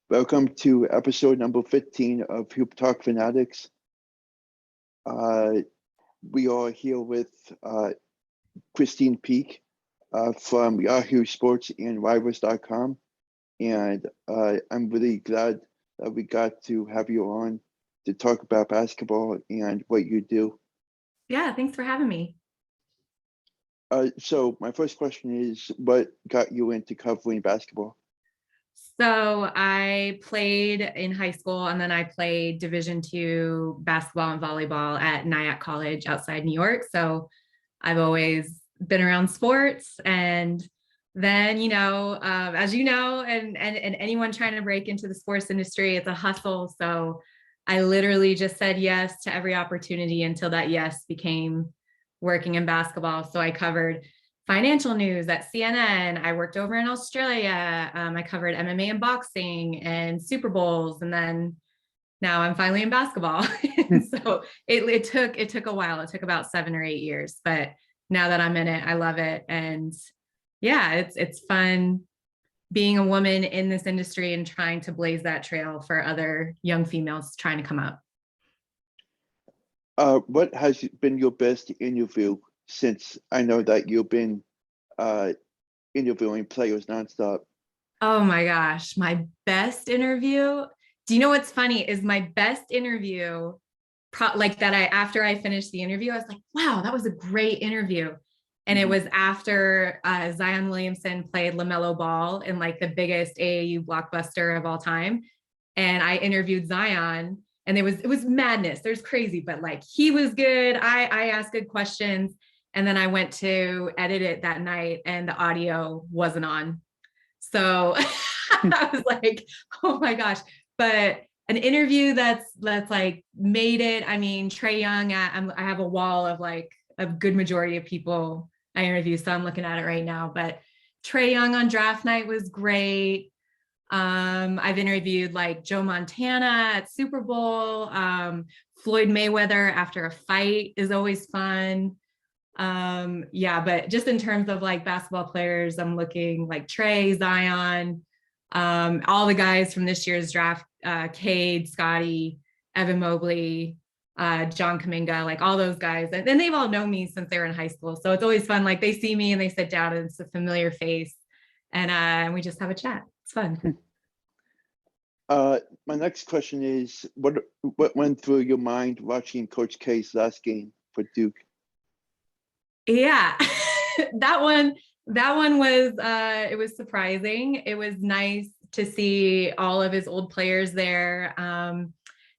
Welcome to episode number 15 of Talk Fanatics. We are here with Krysten Peek from Yahoo Sports and Rivals.com. And I'm really glad that we got to have you on to talk about basketball and what you do. Yeah, thanks for having me. So my first question is, what got you into covering basketball? So I played in high school, and then I played Division II basketball and volleyball at Nyack College outside New York. So I've always been around sports. And then, as you know, and anyone trying to break into the sports industry, it's a hustle. So I literally just said yes to every opportunity until that yes became working in basketball. So I covered financial news at CNN. I worked over in Australia. I covered MMA and boxing and Super Bowls. And then now I'm finally in basketball. So it took a while. It took about 7 or 8 years, but now that I'm in it, I love it. And yeah, it's fun being a woman in this industry and trying to blaze that trail for other young females trying to come up. What has been your best interview, since I know that you've been interviewing players nonstop? Oh my gosh, my best interview. Do you know what's funny is my best interview, like that after I finished the interview, I was like, wow, that was a great interview. And it was after Zion Williamson played LaMelo Ball in like the biggest AAU blockbuster of all time. And I interviewed Zion, and it was madness. There's crazy, but like he was good. I asked good questions. And then I went to edit it that night and the audio wasn't on. So I was like, oh my gosh. But an interview that's like made it. I mean, Trae Young, I have a wall of like a good majority of people I interview. So I'm looking at it right now. But Trae Young on draft night was great. I've interviewed like Joe Montana at Super Bowl. Floyd Mayweather after a fight is always fun. Yeah, but just in terms of like basketball players, I'm looking like Trae, Zion, all the guys from this year's draft, Cade, Scotty, Evan Mobley, John Kuminga, like all those guys. And they've all known me since they were in high school. So it's always fun. Like they see me and they sit down and it's a familiar face, and we just have a chat. It's fun. My next question is, what went through your mind watching Coach K's last game for Duke? Yeah, that one was it was surprising. It was nice to see all of his old players there.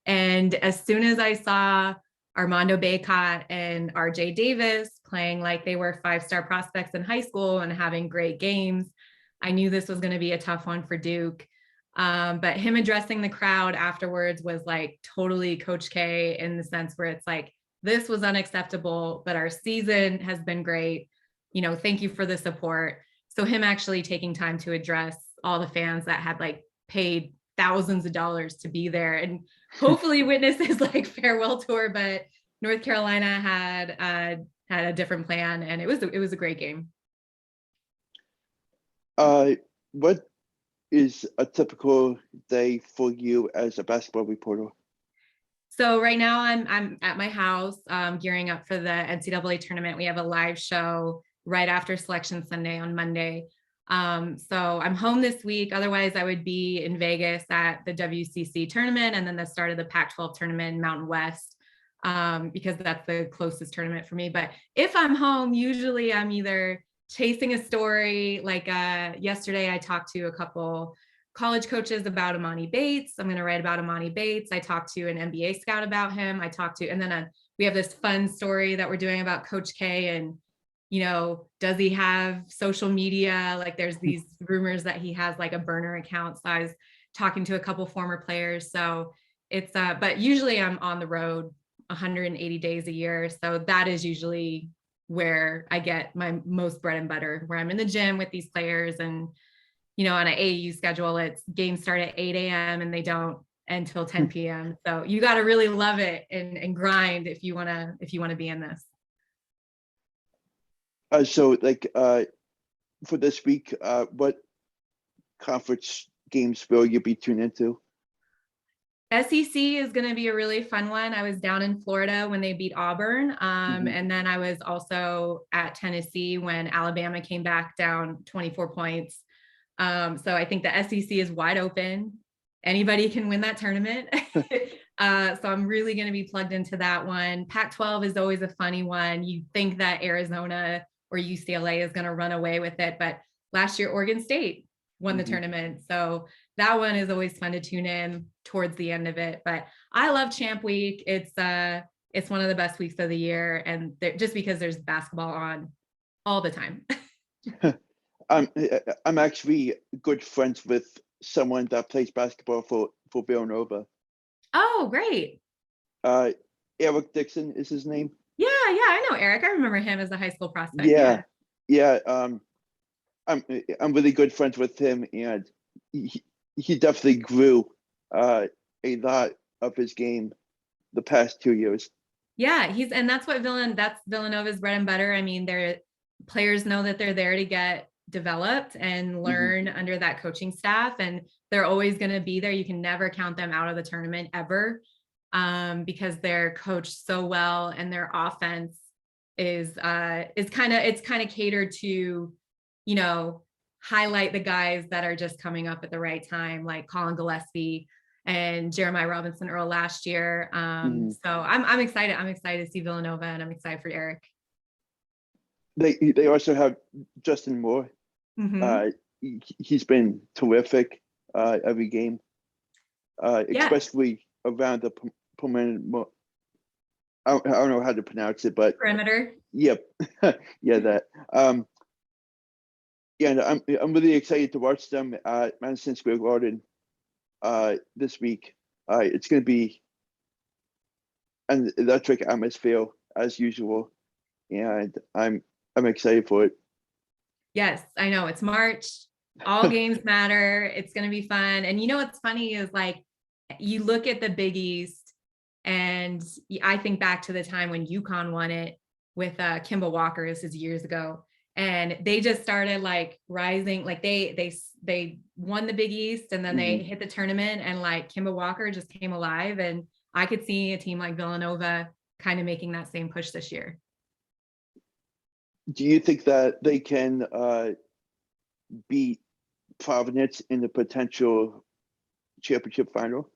And as soon as I saw Armando Bacot and RJ Davis playing like they were 5-star prospects in high school and having great games, I knew this was going to be a tough one for Duke. But him addressing the crowd afterwards was like totally Coach K, in the sense where it's like, this was unacceptable, but our season has been great. Thank you for the support. So him actually taking time to address all the fans that had like paid thousands of dollars to be there and hopefully witness his like farewell tour. But North Carolina had a different plan, and it was a great game. What is a typical day for you as a basketball reporter? So right now I'm at my house, gearing up for the NCAA tournament. We have a live show right after Selection Sunday on Monday. So I'm home this week. Otherwise, I would be in Vegas at the WCC tournament and then the start of the Pac-12 tournament in Mountain West, because that's the closest tournament for me. But if I'm home, usually I'm either chasing a story. Like yesterday, I talked to a couple college coaches about Amani Bates. I'm going to write about Amani Bates. I talked to an NBA scout about him. And then we have this fun story that we're doing about Coach K, and does he have social media? Like there's these rumors that he has like a burner account. So I was talking to a couple former players. So it's but usually I'm on the road 180 days a year. So that is usually where I get my most bread and butter, where I'm in the gym with these players. And on an AAU schedule, it's games start at 8 a.m. and they don't end till 10 p.m. So you got to really love it and grind if you want to be in this. So like for this week, what conference games will you be tuned into? SEC is going to be a really fun one. I was down in Florida when they beat Auburn. And then I was also at Tennessee when Alabama came back down 24 points. So I think the SEC is wide open. Anybody can win that tournament. So I'm really going to be plugged into that one. Pac-12 is always a funny one. You think that Arizona or UCLA is going to run away with it, but last year Oregon State won the tournament. So that one is always fun to tune in towards the end of it. But I love Champ Week. It's one of the best weeks of the year, and just because there's basketball on all the time. I'm actually good friends with someone that plays basketball for Villanova. Oh, great. Eric Dixon is his name. Yeah, I know Eric. I remember him as a high school prospect. Yeah. I'm really good friends with him, and he definitely grew a lot of his game the past 2 years. Yeah, that's Villanova's bread and butter. I mean, their players know that they're there to get developed and learn under that coaching staff, and they're always going to be there. You can never count them out of the tournament ever, because they're coached so well, and their offense is kind of catered to, highlight the guys that are just coming up at the right time, like Colin Gillespie and Jeremiah Robinson Earl last year. So I'm excited. I'm excited to see Villanova, and I'm excited for Eric. They also have Justin Moore. He's been terrific every game, especially around the perimeter. I don't know how to pronounce it, but perimeter. Yep, yeah, that. And I'm really excited to watch them at Madison Square Garden this week. It's going to be an electric atmosphere as usual, and I'm excited for it. Yes, I know, it's March. All games matter. It's going to be fun. And what's funny is, like, you look at the Big East, and I think back to the time when UConn won it with Kemba Walker. This is years ago. And they just started like rising, like they won the Big East, and then they hit the tournament, and like Kemba Walker just came alive. And I could see a team like Villanova kind of making that same push this year. Do you think that they can beat Providence in the potential championship final?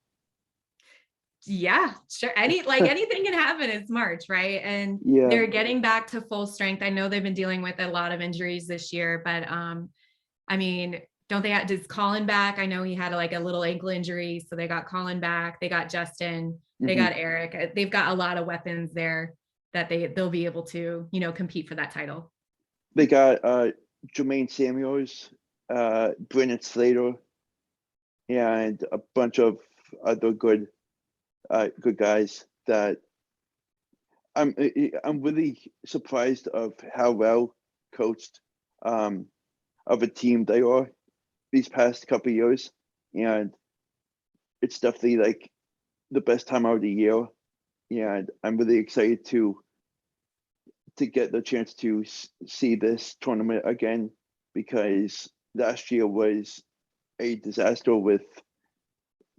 Yeah, sure. Anything can happen. It's March, right? And they're getting back to full strength. I know they've been dealing with a lot of injuries this year, but I mean, don't they have, does Colin back? I know he had like a little ankle injury, so they got Colin back. They got Justin. They got Eric. They've got a lot of weapons there that they'll be able to, compete for that title. They got Jermaine Samuels, Brennan Slater, and a bunch of other good guys that I'm really surprised of how well coached of a team they are these past couple of years, and it's definitely like the best time of the year, and I'm really excited to get the chance to see this tournament again, because last year was a disaster with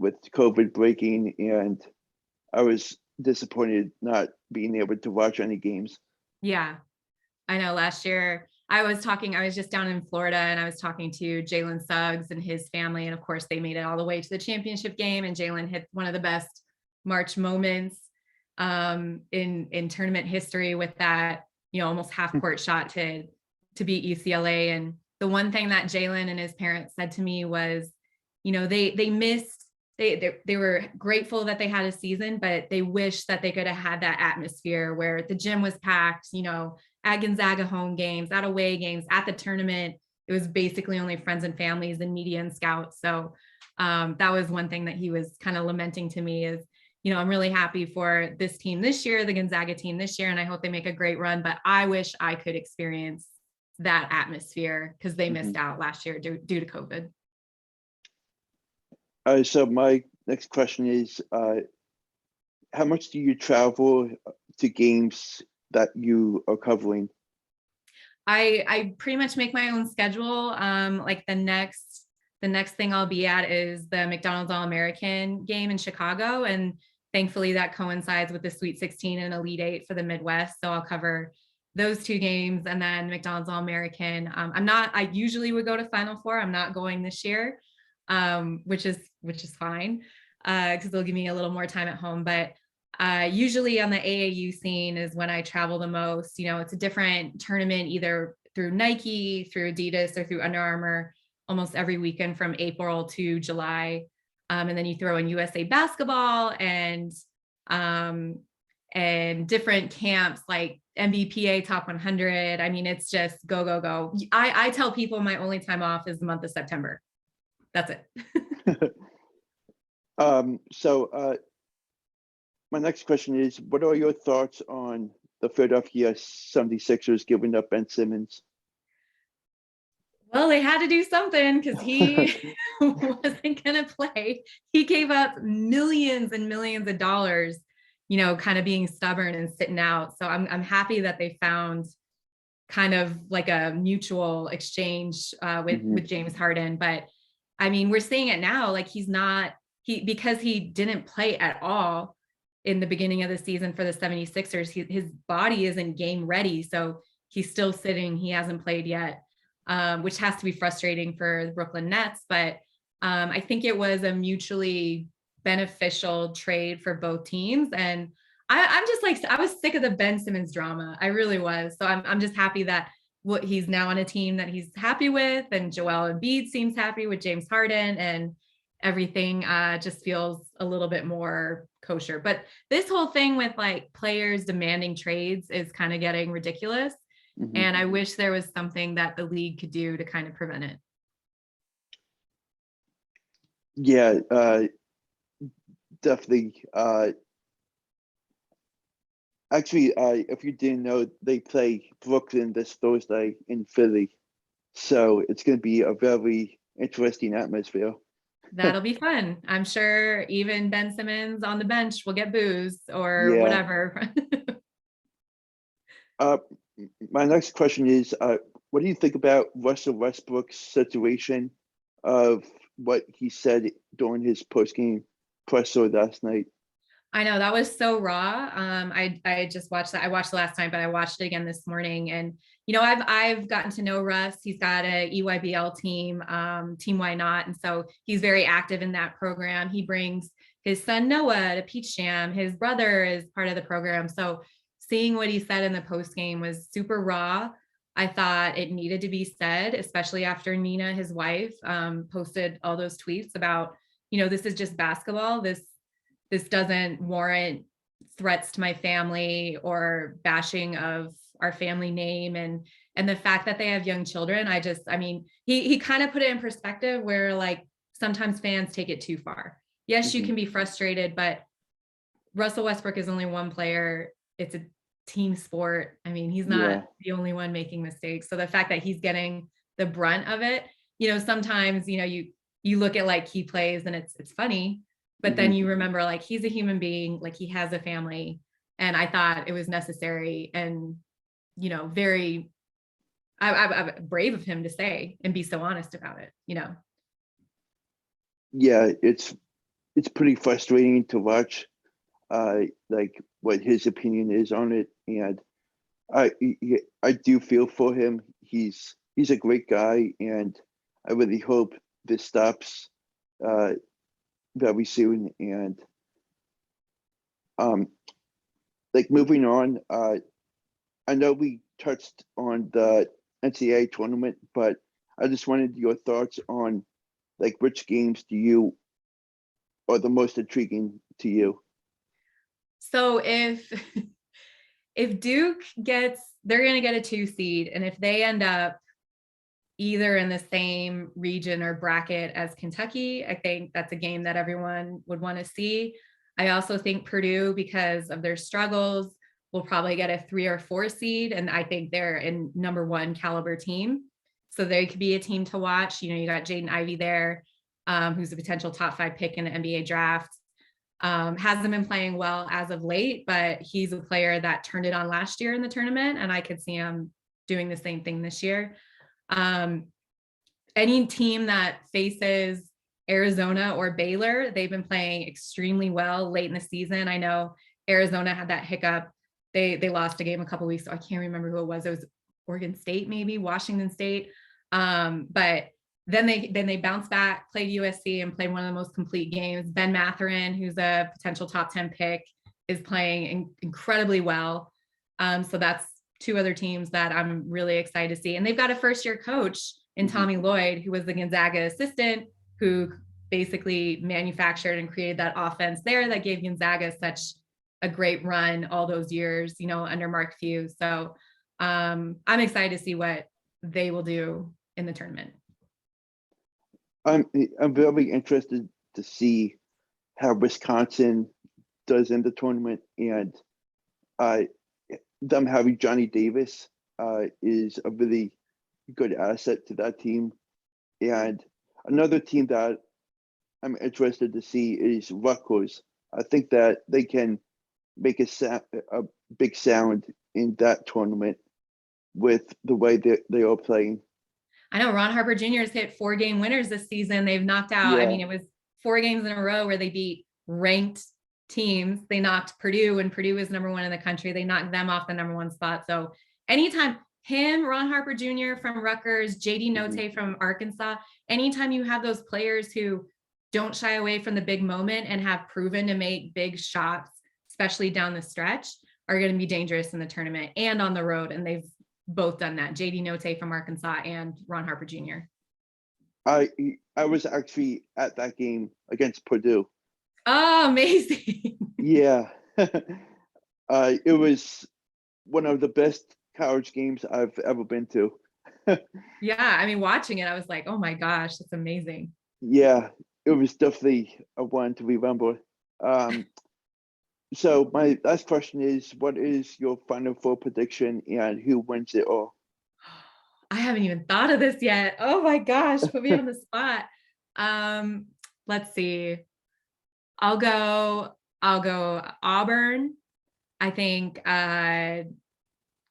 COVID breaking, and I was disappointed not being able to watch any games. Yeah, I know. Last year I was just down in Florida, and I was talking to Jalen Suggs and his family. And of course they made it all the way to the championship game, and Jalen hit one of the best March moments in tournament history with that, almost half court shot to beat UCLA. And the one thing that Jalen and his parents said to me was, they missed, they were grateful that they had a season, but they wish that they could have had that atmosphere where the gym was packed, at Gonzaga home games, at away games, at the tournament. It was basically only friends and families and media and scouts. So that was one thing that he was kind of lamenting to me is, I'm really happy for this team this year, the Gonzaga team this year, and I hope they make a great run, but I wish I could experience that atmosphere because they missed out last year due to COVID. So my next question is, how much do you travel to games that you are covering? I pretty much make my own schedule. Like the next the next thing I'll be at is the McDonald's All-American game in Chicago. And thankfully that coincides with the Sweet 16 and Elite Eight for the Midwest. So I'll cover those two games and then McDonald's All-American. I usually would go to Final Four. I'm not going this year, which is fine because they'll give me a little more time at home. But usually on the AAU scene is when I travel the most. It's a different tournament, either through Nike, through Adidas, or through Under Armour, almost every weekend from April to July. And then you throw in USA basketball and different camps like MBPA Top 100. I mean, it's just go, go, go. I tell people my only time off is the month of September. That's it. So my next question is, what are your thoughts on the Philadelphia 76ers giving up Ben Simmons? Well, they had to do something because he wasn't going to play. He gave up millions and millions of dollars, kind of being stubborn and sitting out. So I'm happy that they found kind of like a mutual exchange with James Harden. But I mean, we're seeing it now, like because he didn't play at all in the beginning of the season for the 76ers, his body isn't game ready. So he's still sitting. He hasn't played yet. Which has to be frustrating for the Brooklyn Nets. But I think it was a mutually beneficial trade for both teams. And I'm just like, I was sick of the Ben Simmons drama. I really was. So I'm just happy that he's now on a team that he's happy with. And Joel Embiid seems happy with James Harden, and everything just feels a little bit more kosher. But this whole thing with like players demanding trades is kind of getting ridiculous. And I wish there was something that the league could do to kind of prevent it. Yeah, definitely. Actually, if you didn't know, they play Brooklyn this Thursday in Philly. So it's going to be a very interesting atmosphere. That'll be fun. I'm sure even Ben Simmons on the bench will get booze or whatever. My next question is, what do you think about Russell Westbrook's situation of what he said during his post-game presser last night? I know that was so raw. I just watched that. I watched the last time, but I watched it again this morning. And I've gotten to know Russ. He's got a EYBL team, Team Why Not, and so he's very active in that program. He brings his son Noah to Peach Jam. His brother is part of the program. So seeing what he said in the post game was super raw. I thought it needed to be said, especially after Nina, his wife, posted all those tweets about, this is just basketball. This doesn't warrant threats to my family or bashing of our family name. And the fact that they have young children, he kind of put it in perspective where like sometimes fans take it too far. Yes, you can be frustrated, but Russell Westbrook is only one player. It's a team sport. I mean, he's not the only one making mistakes. So the fact that he's getting the brunt of it, sometimes, you look at like key plays and it's funny, but then you remember like he's a human being, like he has a family. And I thought it was necessary and, very I'm brave of him to say and be so honest about it, Yeah, it's pretty frustrating to watch. Like what his opinion is on it, and I do feel for him. He's a great guy, and I really hope this stops very soon. And like moving on, I know we touched on the NCAA tournament, but I just wanted your thoughts on like which games are the most intriguing to you. So if Duke they're going to get a 2 seed. And if they end up either in the same region or bracket as Kentucky, I think that's a game that everyone would want to see. I also think Purdue, because of their struggles, will probably get a 3 or 4 seed. And I think they're a number 1 caliber team. So they could be a team to watch. You got Jaden Ivey there, who's a potential top 5 pick in the NBA draft. Hasn't been playing well as of late, but he's a player that turned it on last year in the tournament, and I could see him doing the same thing this year. And any team that faces Arizona or Baylor, they've been playing extremely well late in the season. I know Arizona had that hiccup. They lost a game a couple weeks ago. I can't remember who it was. It was Oregon State, maybe Washington State. But then they bounced back, played USC, and played one of the most complete games. Ben Mathurin, who's a potential top 10 pick, is playing incredibly well. So that's two other teams that I'm really excited to see. And they've got a first-year coach in Tommy Lloyd, who was the Gonzaga assistant, who basically manufactured and created that offense there that gave Gonzaga such a great run all those years, under Mark Few. So I'm excited to see what they will do in the tournament. I'm very interested to see how Wisconsin does in the tournament, and them having Johnny Davis is a really good asset to that team. And another team that I'm interested to see is Rutgers. I think that they can make a big sound in that tournament with the way they are playing. I know Ron Harper Jr. has hit 4-game winners this season. They've knocked out, Yeah. it was 4 games in a row where they beat ranked teams. They knocked Purdue, and Purdue was number 1 in the country. They knocked them off the number 1 spot. So anytime him, Ron Harper Jr. from Rutgers, JD Notae from Arkansas, anytime you have those players who don't shy away from the big moment and have proven to make big shots, especially down the stretch, are going to be dangerous in the tournament and on the road. And they've both done that. JD Notae from Arkansas and Ron Harper Jr. I was actually at that game against Purdue. Oh, amazing. Yeah. It was one of the best college games I've ever been to. Yeah, watching it, I was like, oh my gosh, that's amazing. Yeah, it was definitely a one to remember. So my last question is, what is your Final Four prediction and who wins it all? I haven't even thought of this yet. Oh my gosh, put me on the spot. Let's see. I'll go Auburn. I think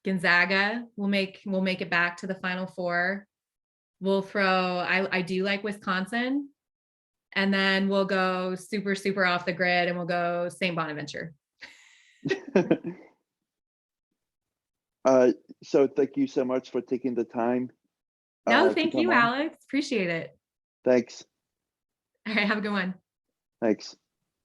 Gonzaga will make it back to the Final Four. We'll throw, I do like Wisconsin. And then we'll go super, super off the grid, and we'll go St. Bonaventure. So thank you so much for taking the time. No, thank you, Alex. Appreciate it. Thanks. All right, have a good one. Thanks.